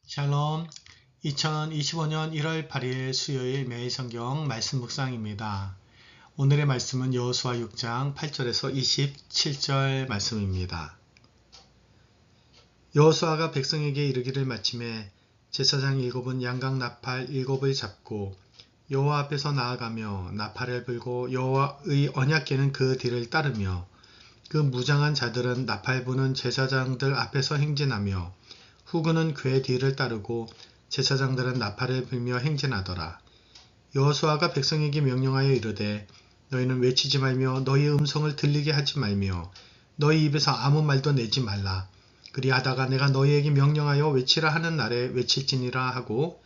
샬롬. 2025년 1월 8일 수요일 매일 성경 말씀 묵상입니다. 오늘의 말씀은 여호수아 6장 8절에서 27절 말씀입니다. 여호수아가 백성에게 이르기를 마침에 제사장 7은 양각 나팔 7을 잡고 여호와 앞에서 나아가며 나팔을 불고 여호와의 언약궤는 그 뒤를 따르며 그 무장한 자들은 나팔 부는 제사장들 앞에서 행진하며 후군은 궤 뒤를 따르고 제사장들은 나팔을 불며 행진하더라. 여호수아가 백성에게 명령하여 이르되 너희는 외치지 말며 너희의 음성을 들리게 하지 말며 너희 입에서 아무 말도 내지 말라. 그리하다가 내가 너희에게 명령하여 외치라 하는 날에 외칠지니라 하고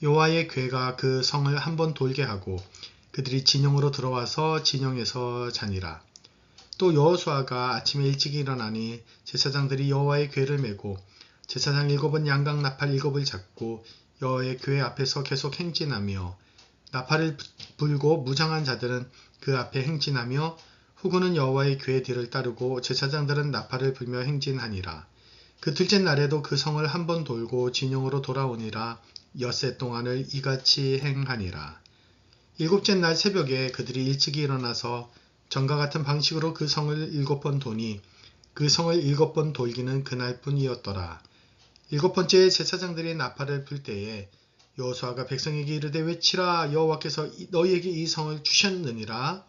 여호와의 궤가 그 성을 한번 돌게 하고 그들이 진영으로 들어와서 진영에서 자니라. 또 여호수아가 아침에 일찍 일어나니 제사장들이 여호와의 궤를 메고 제사장 7은 양각 나팔 7을 잡고 여호와의 궤 앞에서 계속 행진하며 나팔을 불고 무장한 자들은 그 앞에 행진하며 후군은 여호와의 궤 뒤를 따르고 제사장들은 나팔을 불며 행진하니라. 그 둘째 날에도 그 성을 한번 돌고 진영으로 돌아오니라. 엿새 동안을 이같이 행하니라. 일곱째 날 새벽에 그들이 일찍 일어나서 전과 같은 방식으로 그 성을 7번 도니 그 성을 7번 돌기는 그날뿐이었더라. 7번째 제사장들이 나팔을 불 때에 여호수아가 백성에게 이르되 외치라. 여호와께서 너희에게 이 성을 주셨느니라.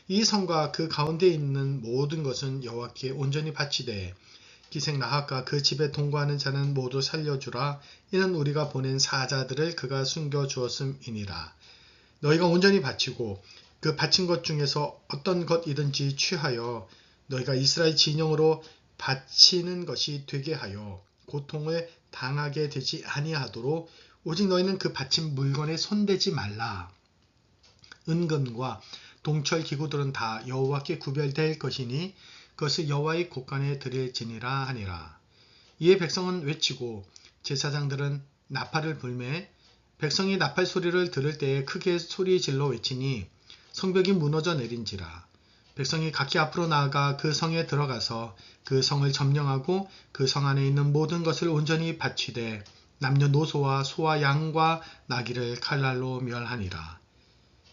이 성과 그 가운데 있는 모든 것은 여호와께 온전히 바치되 기생 라합과 그 집에 동거하는 자는 모두 살려주라. 이는 우리가 보낸 사자들을 그가 숨겨주었음이니라. 너희가 온전히 바치고 그 바친 것 중에서 어떤 것이든지 취하여 너희가 이스라엘 진영으로 바치는 것이 되게 하여 고통을 당하게 되지 아니하도록 오직 너희는 그 바친 물건에 손대지 말라. 은금과 동철 기구들은 다 여호와께 구별될 것이니 그것을 여호와의 곳간에 드릴지니라 하니라. 이에 백성은 외치고 제사장들은 나팔을 불매 백성이 나팔 소리를 들을 때에 크게 소리 질러 외치니 성벽이 무너져 내린지라. 백성이 각기 앞으로 나아가 그 성에 들어가서 그 성을 점령하고 그 성 안에 있는 모든 것을 온전히 바치되 남녀노소와 소와 양과 나귀를 칼날로 멸하니라.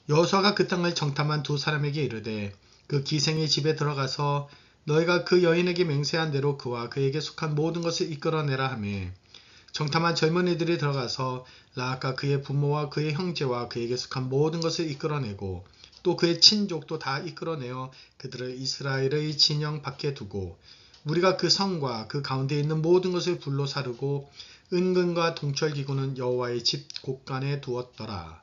여호수아가 그 땅을 정탐한 두 사람에게 이르되 그 기생의 집에 들어가서 너희가 그 여인에게 맹세한 대로 그와 그에게 속한 모든 것을 이끌어내라 하매 정탐한 젊은이들이 들어가서 라합과 그의 부모와 그의 형제와 그에게 속한 모든 것을 이끌어내고 또 그의 친족도 다 이끌어내어 그들을 이스라엘의 진영 밖에 두고 우리가 그 성과 그 가운데 있는 모든 것을 불로 사르고 은근과 동철기구는 여호와의 집 곳간에 두었더라.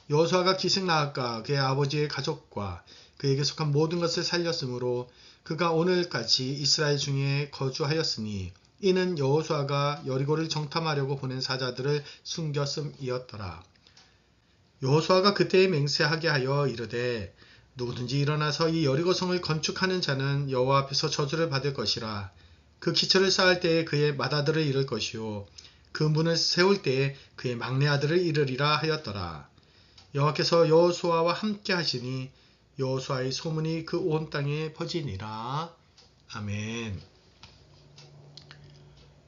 여호수아가 기생 라합과 그의 아버지의 가족과 그에게 속한 모든 것을 살렸으므로 그가 오늘까지 이스라엘 중에 거주하였으니 이는 여호수아가 여리고를 정탐하려고 보낸 사자들을 숨겼음이었더라. 여호수아가 그때에 맹세하게 하여 이르되 누구든지 일어나서 이 여리고성을 건축하는 자는 여호와 앞에서 저주를 받을 것이라. 그 기초를 쌓을 때에 그의 맏아들을 잃을 것이요 그 문을 세울 때에 그의 막내 아들을 잃으리라 하였더라. 여호와께서 여호수아와 함께 하시니 여호수아의 소문이 그 온 땅에 퍼지니라. 아멘.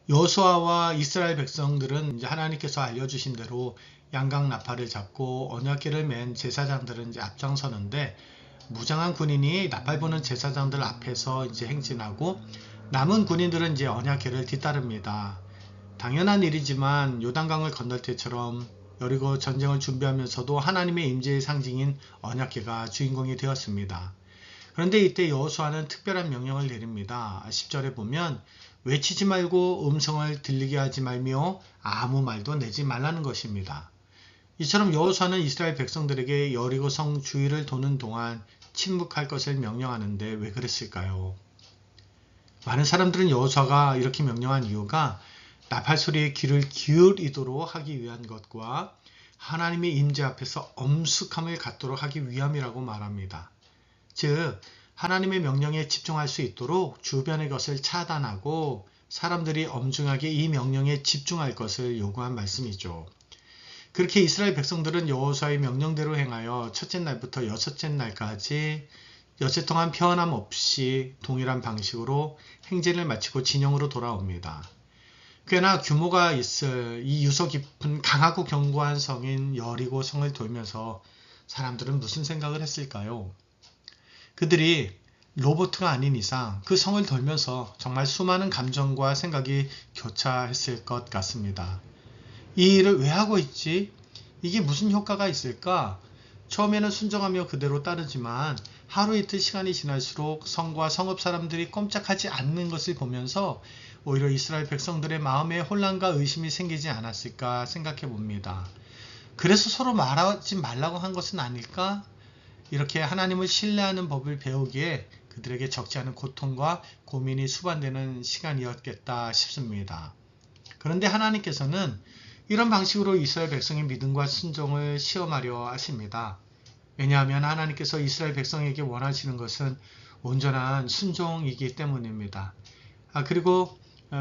여호수아와 이스라엘 백성들은 이제 하나님께서 알려주신 대로 양각 나팔을 잡고 언약궤를 맨 제사장들은 이제 앞장서는데 무장한 군인이 나팔 부는 제사장들 앞에서 이제 행진하고 남은 군인들은 이제 언약궤를 뒤따릅니다. 당연한 일이지만 요단강을 건널 때처럼 여리고 전쟁을 준비하면서도 하나님의 임재의 상징인 언약궤가 주인공이 되었습니다. 그런데 이때 여호수아는 특별한 명령을 내립니다. 10절에 보면 외치지 말고 음성을 들리게 하지 말며 아무 말도 내지 말라는 것입니다. 이처럼 여호수아는 이스라엘 백성들에게 여리고 성 주위를 도는 동안 침묵할 것을 명령하는데 왜 그랬을까요? 많은 사람들은 여호수아가 이렇게 명령한 이유가 나팔 소리에 귀를 기울이도록 하기 위한 것과 하나님의 임재 앞에서 엄숙함을 갖도록 하기 위함이라고 말합니다. 즉 하나님의 명령에 집중할 수 있도록 주변의 것을 차단하고 사람들이 엄중하게 이 명령에 집중할 것을 요구한 말씀이죠. 그렇게 이스라엘 백성들은 여호수아의 명령대로 행하여 첫째 날부터 여섯째 날까지 엿새 동안 변함 없이 동일한 방식으로 행진을 마치고 진영으로 돌아옵니다. 꽤나 규모가 있을 이 유서 깊은 강하고 견고한 성인 여리고 성을 돌면서 사람들은 무슨 생각을 했을까요? 그들이 로봇가 아닌 이상 그 성을 돌면서 정말 수많은 감정과 생각이 교차했을 것 같습니다. 이 일을 왜 하고 있지? 이게 무슨 효과가 있을까? 처음에는 순종하며 그대로 따르지만 하루 이틀 시간이 지날수록 성과 성읍 사람들이 꼼짝하지 않는 것을 보면서 오히려 이스라엘 백성들의 마음에 혼란과 의심이 생기지 않았을까 생각해 봅니다. 그래서 서로 말하지 말라고 한 것은 아닐까? 이렇게 하나님을 신뢰하는 법을 배우기에 그들에게 적지 않은 고통과 고민이 수반되는 시간이었겠다 싶습니다. 그런데 하나님께서는 이런 방식으로 이스라엘 백성의 믿음과 순종을 시험하려 하십니다. 왜냐하면 하나님께서 이스라엘 백성에게 원하시는 것은 온전한 순종이기 때문입니다. 그리고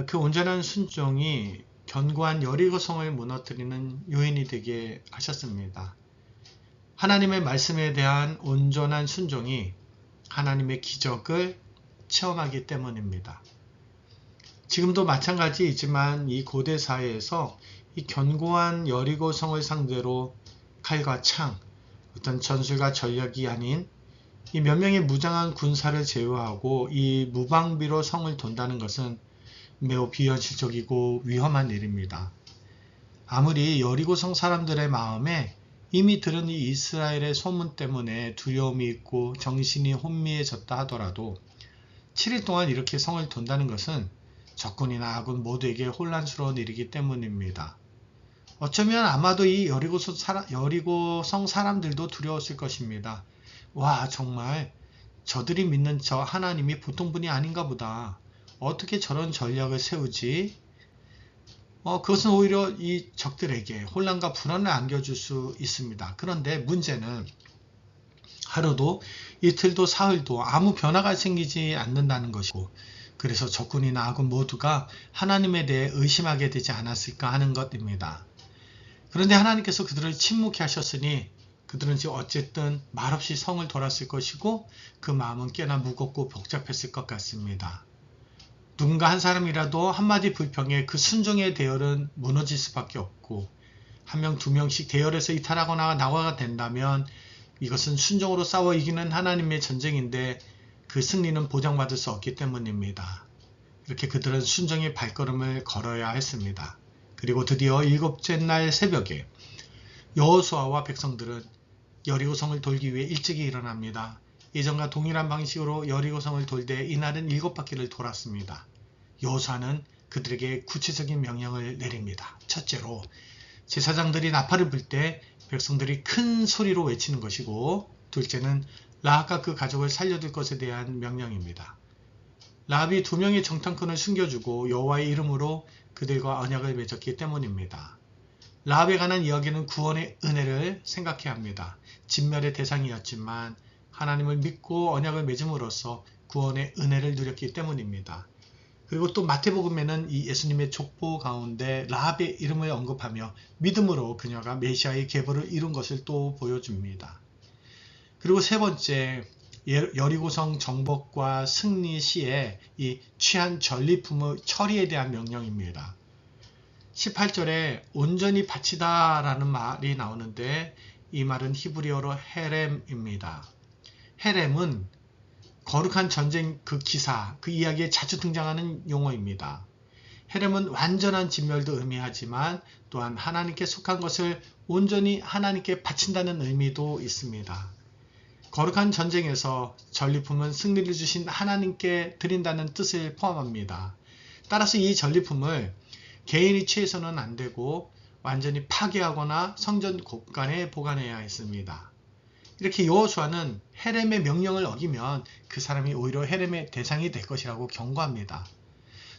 그 온전한 순종이 견고한 여리고성을 무너뜨리는 요인이 되게 하셨습니다. 하나님의 말씀에 대한 온전한 순종이 하나님의 기적을 체험하기 때문입니다. 지금도 마찬가지이지만 이 고대 사회에서 이 견고한 여리고성을 상대로 칼과 창, 어떤 전술과 전략이 아닌 이 몇 명의 무장한 군사를 제어하고 이 무방비로 성을 돈다는 것은 매우 비현실적이고 위험한 일입니다. 아무리 여리고성 사람들의 마음에 이미 들은 이 이스라엘의 소문 때문에 두려움이 있고 정신이 혼미해졌다 하더라도 7일 동안 이렇게 성을 돈다는 것은 적군이나 아군 모두에게 혼란스러운 일이기 때문입니다. 어쩌면 아마도 이 여리고성 사람들도 두려웠을 것입니다. 와, 정말 저들이 믿는 저 하나님이 보통 분이 아닌가 보다. 어떻게 저런 전략을 세우지? 그것은 오히려 이 적들에게 혼란과 불안을 안겨줄 수 있습니다. 그런데 문제는 하루도 이틀도 사흘도 아무 변화가 생기지 않는다는 것이고, 그래서 적군이나 아군 모두가 하나님에 대해 의심하게 되지 않았을까 하는 것입니다. 그런데 하나님께서 그들을 침묵케 하셨으니 그들은 지금 어쨌든 말없이 성을 돌았을 것이고 그 마음은 꽤나 무겁고 복잡했을 것 같습니다. 누군가 한 사람이라도 한마디 불평에 그 순종의 대열은 무너질 수밖에 없고 한 명, 두 명씩 대열에서 이탈하거나 낙오가 된다면 이것은 순종으로 싸워 이기는 하나님의 전쟁인데 그 승리는 보장받을 수 없기 때문입니다. 이렇게 그들은 순종의 발걸음을 걸어야 했습니다. 그리고 드디어 일곱째 날 새벽에 여호수아와 백성들은 여리고성을 돌기 위해 일찍이 일어납니다. 예전과 동일한 방식으로 여리고성을 돌되 이날은 7바퀴를 돌았습니다. 여호수아는 그들에게 구체적인 명령을 내립니다. 첫째로 제사장들이 나팔을 불 때 백성들이 큰 소리로 외치는 것이고, 둘째는 라합과 그 가족을 살려둘 것에 대한 명령입니다. 라합이 2명의 정탐꾼을 숨겨주고 여호와의 이름으로 그들과 언약을 맺었기 때문입니다. 라합에 관한 이야기는 구원의 은혜를 생각해야 합니다. 진멸의 대상이었지만 하나님을 믿고 언약을 맺음으로써 구원의 은혜를 누렸기 때문입니다. 그리고 또 마태복음에는 이 예수님의 족보 가운데 라합의 이름을 언급하며 믿음으로 그녀가 메시아의 계보를 이룬 것을 또 보여줍니다. 그리고 세 번째, 여리고성 정복과 승리 시에 이 취한 전리품의 처리에 대한 명령입니다. 18절에 온전히 바치다 라는 말이 나오는데 이 말은 히브리어로 헤렘입니다. 헤렘은 거룩한 전쟁 그 기사, 그 이야기에 자주 등장하는 용어입니다. 헤렘은 완전한 진멸도 의미하지만 또한 하나님께 속한 것을 온전히 하나님께 바친다는 의미도 있습니다. 거룩한 전쟁에서 전리품은 승리를 주신 하나님께 드린다는 뜻을 포함합니다. 따라서 이 전리품을 개인이 취해서는 안 되고 완전히 파괴하거나 성전 곳간에 보관해야 했습니다. 이렇게 여호수아는 헤렘의 명령을 어기면 그 사람이 오히려 헤렘의 대상이 될 것이라고 경고합니다.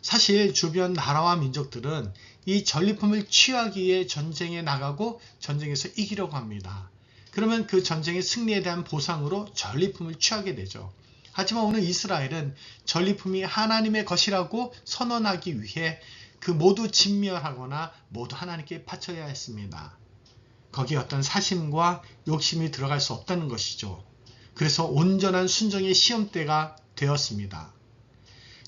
사실 주변 나라와 민족들은 이 전리품을 취하기 위해 전쟁에 나가고 전쟁에서 이기려고 합니다. 그러면 그 전쟁의 승리에 대한 보상으로 전리품을 취하게 되죠. 하지만 오늘 이스라엘은 전리품이 하나님의 것이라고 선언하기 위해 그 모두 진멸하거나 모두 하나님께 바쳐야 했습니다. 거기에 어떤 사심과 욕심이 들어갈 수 없다는 것이죠. 그래서 온전한 순종의 시험대가 되었습니다.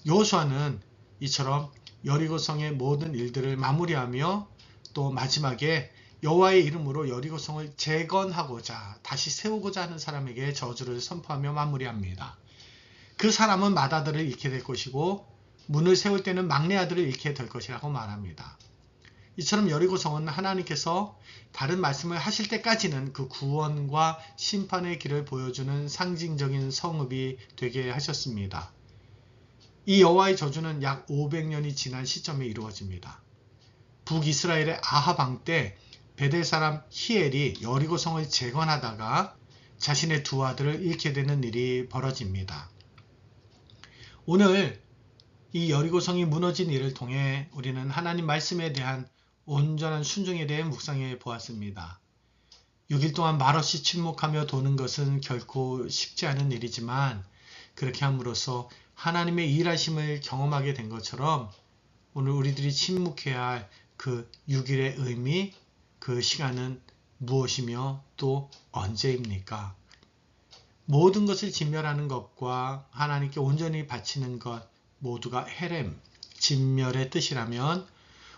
여호수아는 이처럼 여리고성의 모든 일들을 마무리하며 또 마지막에 여호와의 이름으로 여리고성을 재건하고자 다시 세우고자 하는 사람에게 저주를 선포하며 마무리합니다. 그 사람은 맏아들을 잃게 될 것이고 문을 세울 때는 막내 아들을 잃게 될 것이라고 말합니다. 이처럼 여리고성은 하나님께서 다른 말씀을 하실 때까지는 그 구원과 심판의 길을 보여주는 상징적인 성읍이 되게 하셨습니다. 이 여호와의 저주는 약 500년이 지난 시점에 이루어집니다. 북이스라엘의 아합 왕 때 베델 사람 히엘이 여리고성을 재건하다가 자신의 두 아들을 잃게 되는 일이 벌어집니다. 오늘 이 여리고성이 무너진 일을 통해 우리는 하나님 말씀에 대한 온전한 순종에 대해 묵상해 보았습니다. 6일 동안 말없이 침묵하며 도는 것은 결코 쉽지 않은 일이지만 그렇게 함으로써 하나님의 일하심을 경험하게 된 것처럼 오늘 우리들이 침묵해야 할 그 6일의 의미, 그 시간은 무엇이며 또 언제입니까? 모든 것을 진멸하는 것과 하나님께 온전히 바치는 것 모두가 헤렘, 진멸의 뜻이라면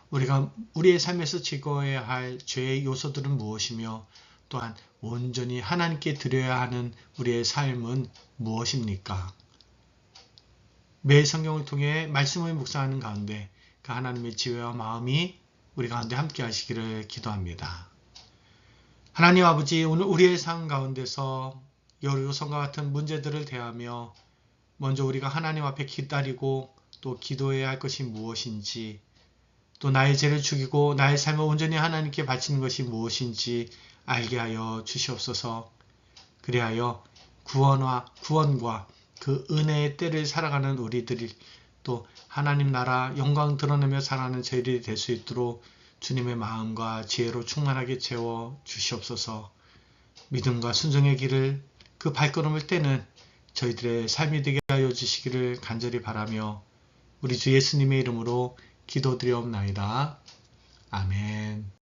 우리가 우리의 삶에서 지고해야 할 죄의 요소들은 무엇이며 또한 온전히 하나님께 드려야 하는 우리의 삶은 무엇입니까? 매일 성경을 통해 말씀을 묵상하는 가운데 그 하나님의 지혜와 마음이 우리 가운데 함께 하시기를 기도합니다. 하나님 아버지, 오늘 우리의 삶 가운데서 여리고성과 같은 문제들을 대하며 먼저 우리가 하나님 앞에 기다리고 또 기도해야 할 것이 무엇인지 또 나의 죄를 죽이고 나의 삶을 온전히 하나님께 바치는 것이 무엇인지 알게 하여 주시옵소서. 그리하여 구원과 그 은혜의 때를 살아가는 우리들이 또 하나님 나라 영광 드러내며 살아가는 저희들이 될 수 있도록 주님의 마음과 지혜로 충만하게 채워 주시옵소서. 믿음과 순종의 길을 그 발걸음을 떼는 저희들의 삶이 되게 하여 주시기를 간절히 바라며 우리 주 예수님의 이름으로 기도드리옵나이다. 아멘.